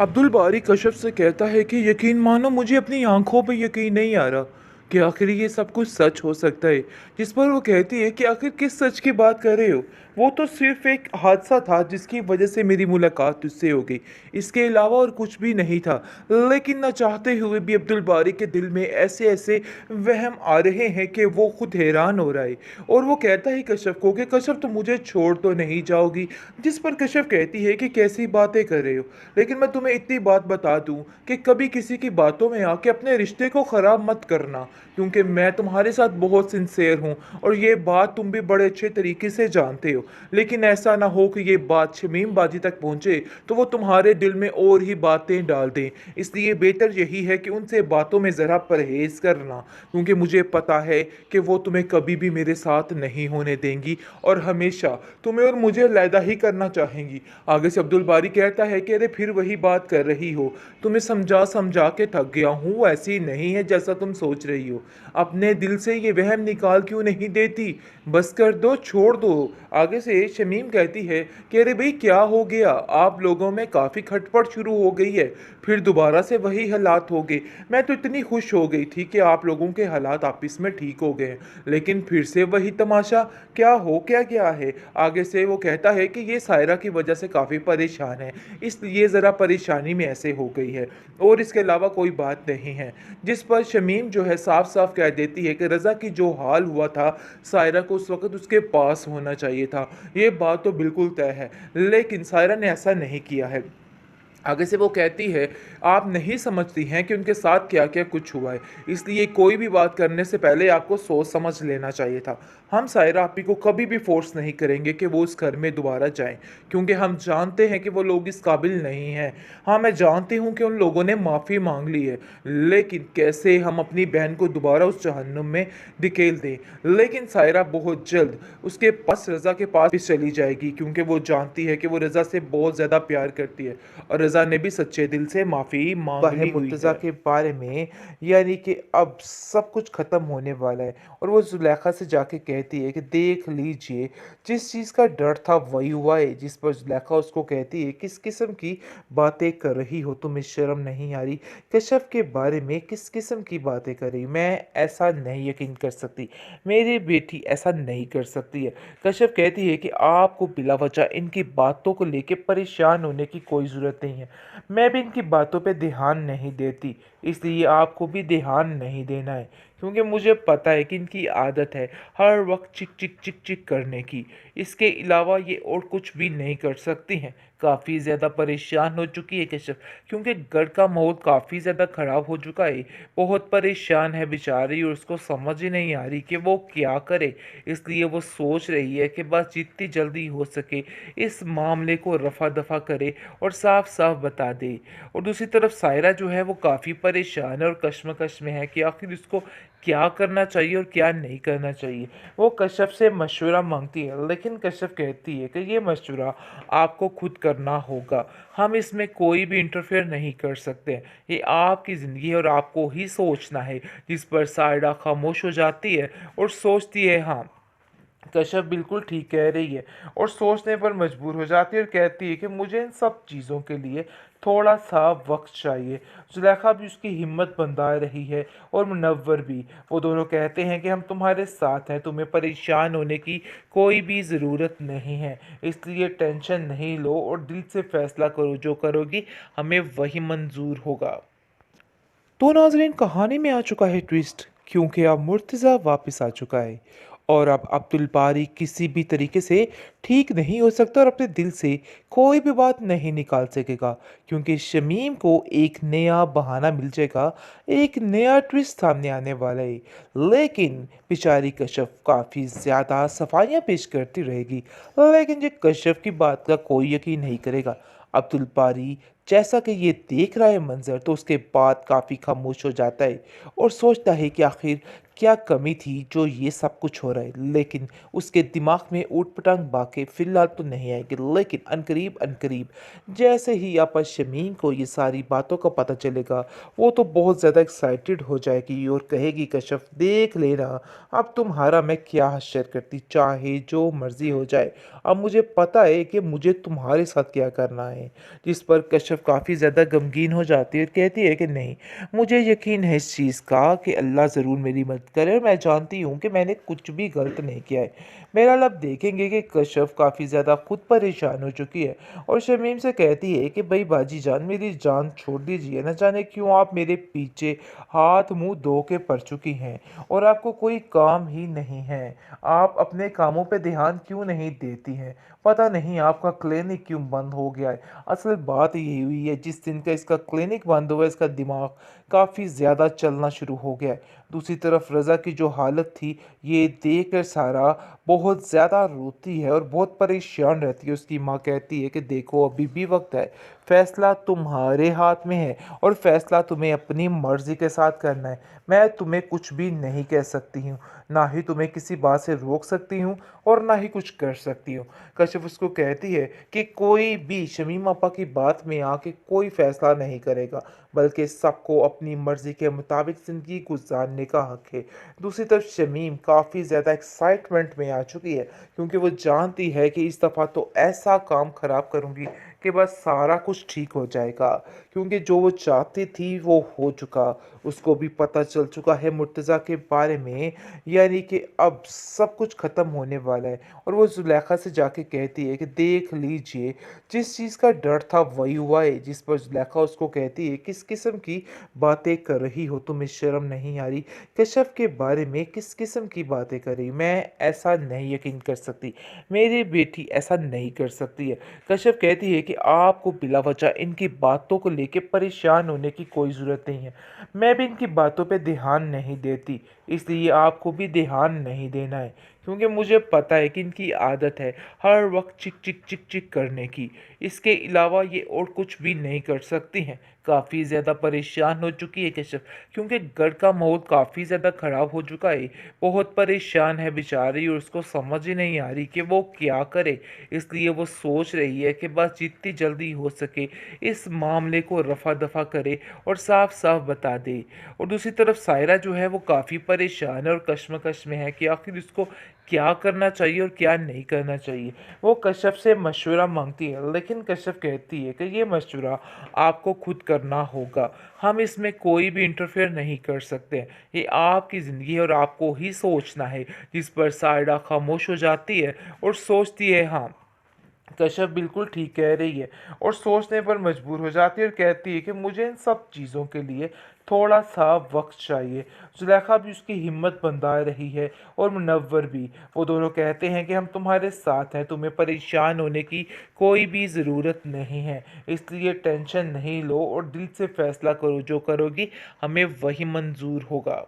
अब्दुल बारी कशफ से कहता है कि यकीन मानो मुझे अपनी आंखों पे यकीन नहीं आ रहा कि आखिर ये सब कुछ सच हो सकता है। जिस पर वो कहती है कि आखिर किस सच की बात कर रहे हो। वो तो सिर्फ एक हादसा था जिसकी वजह से मेरी मुलाकात तुझसे हो गई। इसके अलावा और कुछ भी नहीं था। लेकिन न चाहते हुए भी अब्दुल बारी के दिल में ऐसे ऐसे वहम आ रहे हैं कि वो खुद हैरान हो रहा है। और वो कहता है कशफ को कि कशफ तुम मुझे छोड़ तो नहीं जाओगी। जिस पर कशफ कहती है कि कैसी बातें कर रहे हो। लेकिन मैं तुम्हें इतनी बात बता दूं कि कभी किसी की बातों में आके अपने रिश्ते को ख़राब मत करना, क्योंकि मैं तुम्हारे साथ बहुत सिंसेयर हूँ और ये बात तुम भी बड़े अच्छे तरीके से जानते हो। लेकिन ऐसा ना हो कि ये बात शमीम बाजी तक पहुँचे तो वो तुम्हारे दिल में और ही बातें डाल दें। इसलिए बेहतर यही है कि उनसे बातों में ज़रा परहेज़ करना, क्योंकि मुझे पता है कि वो तुम्हें कभी भी मेरे साथ नहीं होने देंगी और हमेशा तुम्हें और मुझे अलहदा ही करना चाहेंगी। आगे से अब्दुल बारी कहता है कि अरे फिर वही बात कर रही हो। तुम्हें समझा समझा के थक गया हूँ, वो ऐसी नहीं है जैसा तुम सोच रही हो। अपने दिल से ये वहम निकाल क्यों नहीं देती। बस कर दो, छोड़ दो। आगे से शमीम कहती है कि अरे भाई क्या हो गया, आप लोगों में काफ़ी खटपट शुरू हो गई है। फिर दोबारा से वही हालात हो गए। मैं तो इतनी खुश हो गई थी कि आप लोगों के हालात आपस में ठीक हो गए, लेकिन फिर से वही तमाशा। क्या हो क्या गया है। आगे से वो कहता है कि ये सायरा की वजह से काफ़ी परेशान है, इसलिए ज़रा परेशानी में ऐसे हो गई है और इसके अलावा कोई बात नहीं है। जिस पर शमीम जो है साफ साफ कह देती है कि रज़ा की जो हाल हुआ था, सायरा को उस वक्त उसके पास होना चाहिए था। ये बात तो बिल्कुल तय है, लेकिन सायरा ने ऐसा नहीं किया है। आगे से वो कहती है आप नहीं समझती हैं कि उनके साथ क्या क्या कुछ हुआ है, इसलिए कोई भी बात करने से पहले आपको सोच समझ लेना चाहिए था। हम सायरा आपी को कभी भी फोर्स नहीं करेंगे कि वो उस घर में दोबारा जाएं, क्योंकि हम जानते हैं कि वो लोग इस काबिल नहीं हैं। हाँ, मैं जानती हूँ कि उन लोगों ने माफ़ी मांग ली है, लेकिन कैसे हम अपनी बहन को दोबारा उस जहन्नुम में धकेल दें। लेकिन सायरा बहुत जल्द उसके पास रज़ा के पास भी चली जाएगी, क्योंकि वो जानती है कि वो रज़ा से बहुत ज़्यादा प्यार करती है और रज़ा ने भी सच्चे दिल से माफ़ी मांग ली हुई मुर्तज़ा है के बारे में। यानी कि अब सब कुछ ख़त्म होने वाला है और वो ज़ुलेखा से जाके कहती है कि देख लीजिए, जिस चीज़ का डर था वही हुआ है। जिस पर ज़ुलेखा उसको कहती है किस किस्म की बातें कर रही हो, तुम्हें शर्म नहीं आ रही। कशफ के बारे में किस किस्म की बातें कर रही, मैं ऐसा नहीं यकीन कर सकती, मेरी बेटी ऐसा नहीं कर सकती है। कश्यप कहती है कि आपको बिला वजह इनकी बातों को लेके परेशान होने की कोई ज़रूरत नहीं है। मैं भी इनकी बातों पे ध्यान नहीं देती, इसलिए आपको भी ध्यान नहीं देना है, क्योंकि मुझे पता है कि इनकी आदत है हर वक्त चिक चिक चिक चिक करने की। इसके अलावा ये और कुछ भी नहीं कर सकती हैं। काफ़ी ज़्यादा परेशान हो चुकी है कश्यप, क्योंकि घर का माहौल काफ़ी ज़्यादा ख़राब हो चुका है। बहुत परेशान है बेचारी और उसको समझ ही नहीं आ रही कि वो क्या करे। इसलिए वो सोच रही है कि बस जितनी जल्दी हो सके इस मामले को रफा दफा करे और साफ साफ बता दे। और दूसरी तरफ सायरा जो है वो काफ़ी परेशान है और कश्मकश में है कि आखिर इसको क्या करना चाहिए और क्या नहीं करना चाहिए। वो कश्यप से मशवरा मांगती है, लेकिन कश्यप कहती है कि ये मशवरा आपको खुद करना होगा, हम इसमें कोई भी इंटरफेयर नहीं कर सकते। ये आपकी ज़िंदगी है और आपको ही सोचना है। जिस पर सायरा खामोश हो जाती है और सोचती है हाँ, कश्यप बिल्कुल ठीक कह रही है, और सोचने पर मजबूर हो जाती है और कहती है कि मुझे इन सब चीज़ों के लिए थोड़ा सा वक्त चाहिए। जुलेखा भी उसकी हिम्मत बंधा रही है और मुनव्वर भी। वो दोनों कहते हैं कि हम तुम्हारे साथ हैं, तुम्हें परेशान होने की कोई भी ज़रूरत नहीं है, इसलिए टेंशन नहीं लो और दिल से फैसला करो, जो करोगी हमें वही मंजूर होगा। तो नाज़रीन, कहानी में आ चुका है ट्विस्ट, क्योंकि अब मुर्तज़ा वापस आ चुका है और अब अब्दुल बारी किसी भी तरीके से ठीक नहीं हो सकता और अपने दिल से कोई भी बात नहीं निकाल सकेगा, क्योंकि शमीम को एक नया बहाना मिल जाएगा, एक नया ट्विस्ट सामने आने वाला है। लेकिन बेचारी कशफ काफ़ी ज़्यादा सफाइयाँ पेश करती रहेगी, लेकिन ये कशफ की बात का कोई यकीन नहीं करेगा। अब्दुल बारी जैसा कि ये देख रहा है मंजर, तो उसके बाद काफ़ी खामोश हो जाता है और सोचता है कि आखिर क्या कमी थी जो ये सब कुछ हो रहा है। लेकिन उसके दिमाग में ऊट-पटांग बातें फ़िलहाल तो नहीं आएँगी, लेकिन अनकरीब जैसे ही आपा शमीम को ये सारी बातों का पता चलेगा, वो तो बहुत ज़्यादा एक्साइटेड हो जाएगी और कहेगी कश्यप देख लेना, अब तुम्हारा मैं क्या हश्र करती, चाहे जो मर्ज़ी हो जाए। अब मुझे पता है कि मुझे तुम्हारे साथ क्या करना है। जिस पर कश्यप काफ़ी ज़्यादा गमगीन हो जाती है और कहती है कि नहीं, मुझे यकीन है इस चीज़ का कि अल्लाह ज़रूर मेरी मदद करे और मैं जानती हूँ कि मैंने कुछ भी गलत नहीं किया है। बहरहाल अब देखेंगे कि कश्यप काफ़ी ज़्यादा खुद परेशान हो चुकी है और शमीम से कहती है कि भाई बाजी जान, मेरी जान छोड़ दीजिए, न जाने क्यों आप मेरे पीछे हाथ मुंह धो के पड़ चुकी हैं और आपको कोई काम ही नहीं है। आप अपने कामों पे ध्यान क्यों नहीं देती हैं? पता नहीं आपका क्लिनिक क्यों बंद हो गया है। असल बात यही हुई है, जिस दिन का इसका क्लिनिक बंद हुआ, इसका दिमाग काफ़ी ज़्यादा चलना शुरू हो गया है। दूसरी तरफ रज़ा की जो हालत थी, ये देख कर सारा बहुत ज़्यादा रोती है और बहुत परेशान रहती है। उसकी माँ कहती है कि देखो अभी भी वक़्त है, फ़ैसला तुम्हारे हाथ में है और फ़ैसला तुम्हें अपनी मर्ज़ी के साथ करना है। मैं तुम्हें कुछ भी नहीं कह सकती हूँ, ना ही तुम्हें किसी बात से रोक सकती हूँ और ना ही कुछ कर सकती हूँ। कशिफ उसको कहती है कि कोई भी शमीम आपा की बात में आके कोई फ़ैसला नहीं करेगा, बल्कि सबको अपनी मर्ज़ी के मुताबिक ज़िंदगी गुज़ारने का हक है। दूसरी तरफ शमीम काफ़ी ज़्यादा एक्साइटमेंट में आ चुकी है, क्योंकि वो जानती है कि इस दफ़ा तो ऐसा काम ख़राब करूँगी कि बस सारा कुछ ठीक हो जाएगा। क्योंकि जो वो चाहती थी वो हो चुका। उसको भी पता चल चुका है मुर्तज़ा के बारे में, यानी कि अब सब कुछ ख़त्म होने वाला है। और वो ज़ुलेखा से जाके कहती है कि देख लीजिए, जिस चीज़ का डर था वही हुआ है। जिस पर ज़ुलेखा उसको कहती है, किस किस्म की बातें कर रही हो, तुम्हें शर्म नहीं आ रही? कश्यप के बारे में किस किस्म की बातें कर रही? मैं ऐसा नहीं यकीन कर सकती, मेरी बेटी ऐसा नहीं कर सकती है। कश्यप कहती है कि आपको बिलावजह इनकी बातों को लेके परेशान होने की कोई ज़रूरत नहीं है। मैं भी इनकी बातों पे ध्यान नहीं देती, इसलिए आपको भी ध्यान नहीं देना है, क्योंकि मुझे पता है कि इनकी आदत है हर वक्त चिक चिक चिक चिक करने की। इसके अलावा ये और कुछ भी नहीं कर सकती हैं। काफ़ी ज़्यादा परेशान हो चुकी है कश्यप, क्योंकि घर का माहौल काफ़ी ज़्यादा ख़राब हो चुका है। बहुत परेशान है बेचारी और उसको समझ ही नहीं आ रही कि वो क्या करे। इसलिए वो सोच रही है कि बस जितनी जल्दी हो सके इस मामले को रफ़ा दफ़ा करे और साफ साफ बता दे। और दूसरी तरफ सायरा जो है वो काफ़ी परेशान है और कश्मकश में है कि आखिर उसको क्या करना चाहिए और क्या नहीं करना चाहिए। वो कश्यप से मशवरा मांगती है, लेकिन कश्यप कहती है कि ये मशवरा आपको खुद करना होगा, हम इसमें कोई भी इंटरफेयर नहीं कर सकते। ये आपकी ज़िंदगी है और आपको ही सोचना है। जिस पर सायरा खामोश हो जाती है और सोचती है, हाँ, कश्यप बिल्कुल ठीक कह रही है, और सोचने पर मजबूर हो जाती है और कहती है कि मुझे इन सब चीज़ों के लिए थोड़ा सा वक्त चाहिए। जुलेखा भी उसकी हिम्मत बंधा रही है और मुनव्वर भी। वो दोनों कहते हैं कि हम तुम्हारे साथ हैं, तुम्हें परेशान होने की कोई भी ज़रूरत नहीं है, इसलिए टेंशन नहीं लो और दिल से फैसला करो, जो करोगी हमें वही मंजूर होगा।